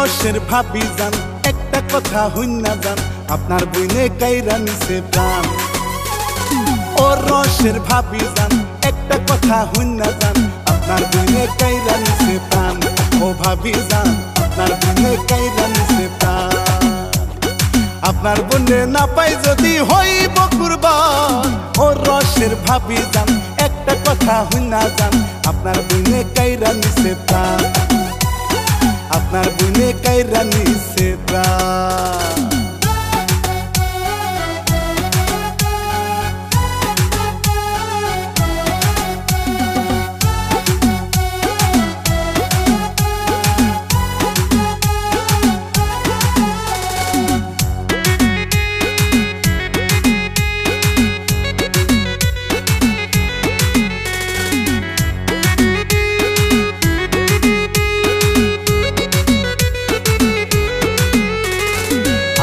রসের ভাবি যান একটা কথা হইনা যান আপনার বইনে কাইরা নিছে প্রাণ। ও রসের ভাবি যান একটা কথা হইনা যান আপনার বইনে কাইরা নিছে প্রাণ। ও ভাবি যান আপনার বইনে কাইরা নিছে প্রাণ। আপনার বনে না পাই যদি হইব কুরবান। ও রসের ভাবি যান একটা কথা হইনা যান আপনার বইনে কাইরা নিছে প্রাণ। আপনার বইনে কাইরা নিছে প্রাণ।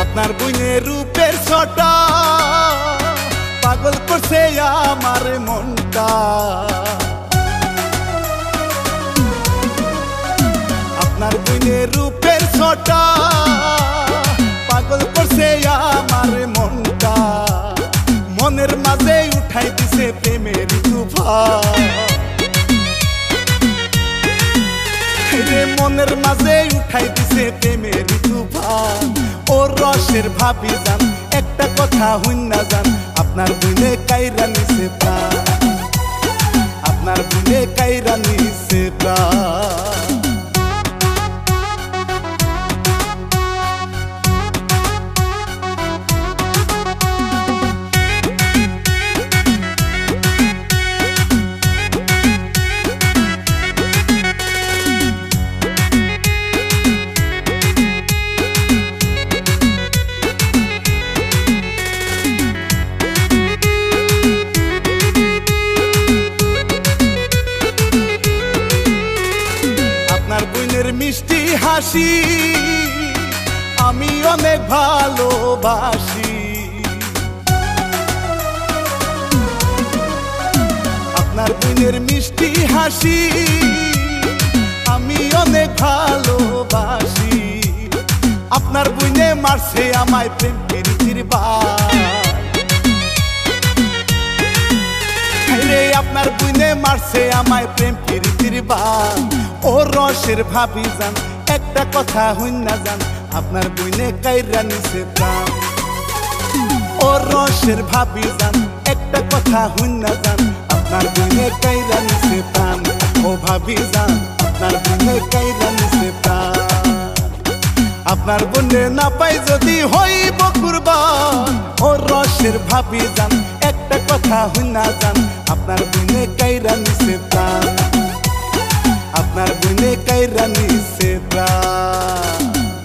আপনার বইনের রূপের ছটা পাগল করছে আমার মনটা। আপনার বইনের রূপের ছটা পাগল করছে আমার মনটা। মনের মাঝে উঠাই দিছে প্রেমের তুফান। মনের মাঝে উঠাই দিছে প্রেমের তুফান। ও রসের ভাবি যান একটা কথা হইনা যান আপনার বইনে কাইরা নিছে প্রাণ। আপনার বইনে কাইরা নিছে প্রাণ। মিষ্টি হাসি আমি অনেক ভালোবাসি। আপনার বোনের মিষ্টি হাসি আমি অনেক ভালোবাসি। আপনার বোনে মারছে আমায় প্রেম প্রীতির বান। আপনার বোনে মারছে আমায় প্রেম প্রীতির বান। ও রসের ভাবি যান একটা কথা হইনা যান আপনার বইনে কাইরা নিছে প্রাণ। ও রসের ভাবি যান একটা কথা হইনা যান আপনার বইনে কাইরা নিছে প্রাণ। ও ভাবি যান আপনার বইনে কাইরা নিছে প্রাণ। আপনার বনে না পাই যদি হইব কুরবান। ও রসের ভাবি যান একটা কথা হইনা যান আপনার বইনে কাইরা নিছে প্রাণ। আপনার বইনে কাইরা নিছে প্রাণ।